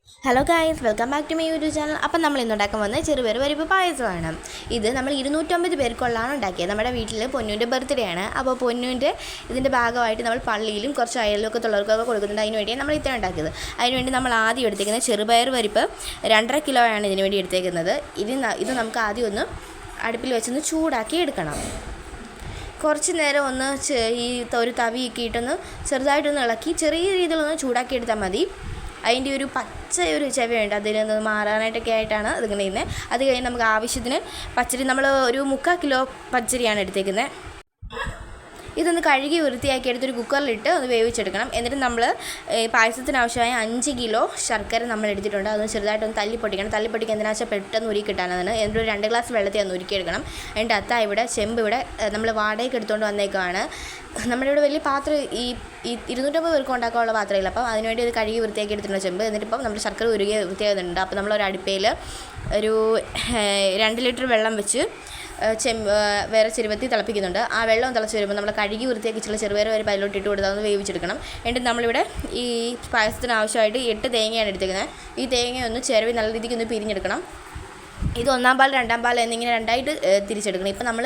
Hello guys, welcome back to my YouTube channel. അപ്പം നമ്മൾ ഇന്ന് ഉണ്ടാക്കാൻ വന്നത് ചെറുപയർ പരിപ്പ് പായസമാണ്. ഇത് നമ്മൾ 250 പേർക്കുള്ളതാണ് ഉണ്ടാക്കിയത്. നമ്മുടെ വീട്ടിൽ പൊന്നുവിൻ്റെ ബർത്ത്ഡേ ആണ്. അപ്പോൾ പൊന്നുവിൻ്റെ ഇതിൻ്റെ ഭാഗമായിട്ട് നമ്മൾ പള്ളിയിലും കുറച്ച് അയൽവക്കത്തുള്ളവർക്കൊക്കെ കൊടുക്കുന്നുണ്ട്. അതിന് വേണ്ടിയാണ് നമ്മൾ ഇത്ര ഉണ്ടാക്കിയത്. അതിനുവേണ്ടി നമ്മൾ ആദ്യം എടുത്തേക്കുന്നത് ചെറുപയർ പരിപ്പ് 2.5 കിലോയാണ് ഇതിന് വേണ്ടി എടുത്തേക്കുന്നത്. ഇത് നമുക്ക് ആദ്യം ഒന്ന് അടുപ്പിൽ വെച്ചൊന്ന് ചൂടാക്കി എടുക്കണം. കുറച്ച് നേരം ഒന്ന് ഈ ഒരു തവിയൊക്കെ ഇട്ടൊന്ന് ചെറുതായിട്ടൊന്ന് ഇളക്കി ചെറിയ രീതിയിലൊന്ന് ചൂടാക്കി എടുത്താൽ മതി. അതിൻ്റെ ഒരു ഒരു ചെവയുണ്ട്, അതിൽ നിന്ന് മാറാനായിട്ടൊക്കെ ആയിട്ടാണ് അതിങ്ങനെ ചെയ്യുന്നത്. അത് കഴിഞ്ഞ് നമുക്ക് ആവശ്യത്തിന് പച്ചരി, നമ്മൾ ഒരു 3/4 കിലോ പച്ചരിയാണ് എടുത്തേക്കുന്നത്. ഇതൊന്ന് കഴുകി വൃത്തിയാക്കി എടുത്തൊരു കുക്കറിലിട്ട് ഒന്ന് വേവിച്ചെടുക്കണം. എന്നിട്ട് നമ്മൾ പായസത്തിന് ആവശ്യമായ 5 കിലോ ശർക്കര നമ്മൾ എടുത്തിട്ടുണ്ട്. അതൊന്ന് ചെറുതായിട്ടൊന്ന് തല്ലിപ്പൊട്ടിക്കണം. തല്ലിപ്പൊട്ടിക്ക് എന്തിനാ വെച്ചാൽ പെട്ടെന്ന് ഉരുക്കി കിട്ടാനാണ്. എന്നിട്ട് ഒരു 2 ഗ്ലാസ് വെള്ളത്തിൽ ഒന്ന് ഉരുക്കിയെടുക്കണം. അതിൻ്റെ അത്ത ഇവിടെ ചെമ്പ് ഇവിടെ നമ്മൾ വാടകയ്ക്ക് എടുത്തുകൊണ്ട് വന്നേക്കാണ്. നമ്മുടെ ഇവിടെ വലിയ പാത്രം ഈ 250 പേർക്ക് ഉണ്ടാക്കാനുള്ള പാത്രമില്ല. അപ്പം അതിനുവേണ്ടി ഒരു കഴുകി വൃത്തിയാക്കി എടുത്തിട്ടുണ്ട് ചെമ്പ്. എന്നിട്ടിപ്പം നമ്മൾ ശർക്കര ഉരുകി വൃത്തിയാകുന്നുണ്ട്. അപ്പോൾ നമ്മളൊരു അടുപ്പയിൽ ഒരു 2 ലിറ്റർ വെള്ളം വെച്ച് വേറെ ചെരുവത്തി തിളപ്പിക്കുന്നുണ്ട്. ആ വെള്ളം തിളച്ച് വരുമ്പോൾ നമ്മൾ കഴുകി വൃത്തിയാക്കിച്ചുള്ള ചെറുപയർ വരെ അതിലോട്ട് ഇട്ട് കൊടുത്ത് അതൊന്ന് വേവിച്ചെടുക്കണം. എന്നിട്ട് നമ്മളിവിടെ ഈ പായസത്തിന് ആവശ്യമായിട്ട് 8 തേങ്ങയാണ് എടുത്തിരിക്കുന്നത്. ഈ തേങ്ങയൊന്ന് ചിരവി നല്ല രീതിക്ക് ഒന്ന് പിരിഞ്ഞെടുക്കണം. ഇത് 1-ാം പാൽ 2-ാം പാൽ എന്നിങ്ങനെ രണ്ടായിട്ട് തിരിച്ചെടുക്കണം. ഇപ്പം നമ്മൾ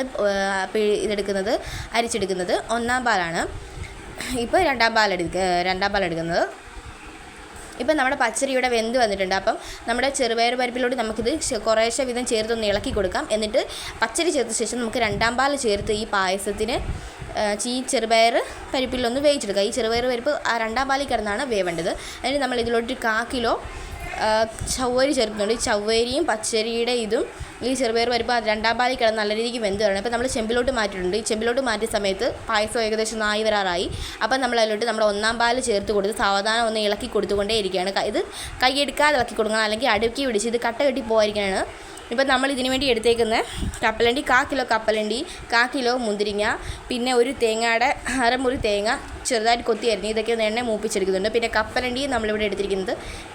ഇതെടുക്കുന്നത് അരിച്ചെടുക്കുന്നത് 1-ാം പാലാണ്. ഇപ്പോൾ 2-ാം പാൽ എടുക്കുന്നത്. ഇപ്പം നമ്മുടെ പച്ചരി ഇവിടെ വെന്ത് വന്നിട്ടുണ്ട്. അപ്പം നമ്മുടെ ചെറുപയർ പരിപ്പിലോട്ട് നമുക്കിത് കുറേശ്ശെ വീതം ചേർത്തൊന്ന് ഇളക്കി കൊടുക്കാം. എന്നിട്ട് പച്ചരി ചേർത്ത ശേഷം നമുക്ക് 2-ാം പാൽ ചേർത്ത് ഈ പായസത്തിന് ഈ ചെറുപയർ പരിപ്പിലൊന്ന് വേവിച്ചെടുക്കുക. ഈ ചെറുപയർ പരിപ്പ് ആ 2-ാം പാലിൽ കിടന്നാണ് വേവേണ്ടത്. അതിന് നമ്മൾ ഇതിലോട്ട് 1/4 കിലോ ചവ്വരി ചേർക്കുന്നുണ്ട്. ഈ ചവ്വരിയും പച്ചരിയുടെ ഇതും ഈ ചെറുപയർ പരിപ്പ് 2-ാം പാലിൽ കിടന്ന് നല്ല രീതിക്ക് വെന്ത് വരണം. ഇപ്പോൾ നമ്മൾ ചെമ്പിലോട്ട് മാറ്റിയിട്ടുണ്ട്. ഈ ചെമ്പിലോട്ട് മാറ്റിയ സമയത്ത് പായസം ഏകദേശം ആയി വരാറായി. അപ്പം നമ്മൾ അതിലോട്ട് നമ്മൾ 1-ാം പാൽ ചേർത്ത് കൊടുത്ത് സാവധാനം ഒന്ന് ഇളക്കി കൊടുത്തുകൊണ്ടേ ഇരിക്കുകയാണ്. ഇത് കൈയെടുക്കാതെ ഇളക്കി കൊടുക്കണം, അല്ലെങ്കിൽ അടുക്കി പിടിച്ച് ഇത് കട്ട കെട്ടി പോയിരിക്കുകയാണ്. ഇപ്പം നമ്മൾ ഇതിന് വേണ്ടി എടുത്തേക്കുന്ന കപ്പലണ്ടി 1/4 കിലോ കപ്പലണ്ടി, 1/4 കിലോ മുന്തിരിങ്ങ, പിന്നെ ഒരു തേങ്ങയുടെ അരമുറി തേങ്ങ ചെറുതായിട്ട് കൊത്തിയായിരുന്നു. ഇതൊക്കെ ഒന്ന് എണ്ണ മൂപ്പിച്ചെടുക്കുന്നുണ്ട്. പിന്നെ കപ്പലണ്ടി നമ്മളിവിടെ എടുത്തിരിക്കുന്നത്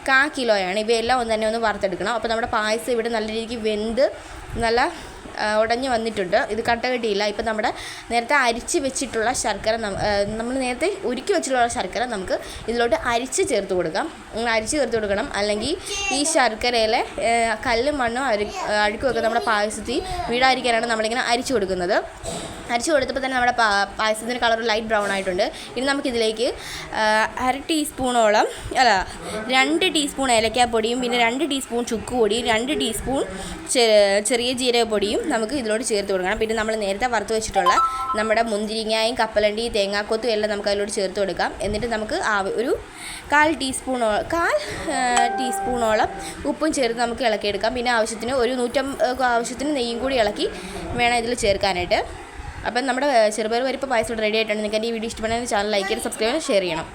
1/4 കിലോയാണ്. ഇവയെല്ലാം ഒന്ന് വറുത്തെടുക്കണം. അപ്പോൾ നമ്മുടെ പായസം ഇവിടെ നല്ല രീതിക്ക് വെന്ത് നല്ല ഉടഞ്ഞ് വന്നിട്ടുണ്ട്. ഇത് കട്ട കെട്ടിയില്ല. ഇപ്പം നമ്മുടെ നേരത്തെ അരിച്ച് വെച്ചിട്ടുള്ള ശർക്കര, നമ്മൾ നേരത്തെ ഉരുക്കി വെച്ചിട്ടുള്ള ശർക്കര നമുക്ക് ഇതിലോട്ട് അരിച്ച് ചേർത്ത് കൊടുക്കണം. അല്ലെങ്കിൽ ഈ ശർക്കരയിലെ കല്ലും മണ്ണും അഴുക്കുമൊക്കെ നമ്മുടെ പായസത്തിൽ വീഴാതിരിക്കാനാണ് നമ്മളിങ്ങനെ അരിച്ചു കൊടുക്കുന്നത്. അരിച്ചു കൊടുത്തപ്പോൾ തന്നെ നമ്മുടെ പായസത്തിൻ്റെ കളർ ലൈറ്റ് ബ്രൗൺ ആയിട്ടുണ്ട്. ഇനി നമുക്കിതിലേക്ക് 2 ടീസ്പൂൺ ഏലക്കാപ്പൊടിയും പിന്നെ 2 ടീസ്പൂൺ ചുക്ക് പൊടിയും 2 ടീസ്പൂൺ ചെറിയ ജീരകപ്പൊടിയും നമുക്ക് ഇതിലോട്ട് ചേർത്ത് കൊടുക്കണം. പിന്നെ നമ്മൾ നേരത്തെ വറുത്ത് വെച്ചിട്ടുള്ള നമ്മുടെ മുന്തിരിങ്ങയും കപ്പലണ്ടി തേങ്ങാക്കൊത്തും എല്ലാം നമുക്ക് അതിലോട്ട് ചേർത്ത് കൊടുക്കാം. എന്നിട്ട് നമുക്ക് ഒരു 1/4 ടീസ്പൂണോളം ഉപ്പും ചേർത്ത് നമുക്ക് ഇളക്കിയെടുക്കാം. പിന്നെ ആവശ്യത്തിന് ഒരു 150 ആവശ്യത്തിന് നെയ്യും കൂടി ഇളക്കി വേണം ഇതിൽ ചേർക്കാനായിട്ട്. അപ്പം നമ്മുടെ ചെറുപയർ പരിപ്പ് പായസം റെഡി ആയിട്ടുണ്ട്. നിങ്ങൾക്ക് എൻ്റെ ഈ വീഡിയോ ഇഷ്ടപ്പെടുന്ന ചാനൽ ലൈക്ക് ചെയ്ത് സബ്സ്ക്രൈബ് ചെയ്ത് ഷെയർ ചെയ്യണം.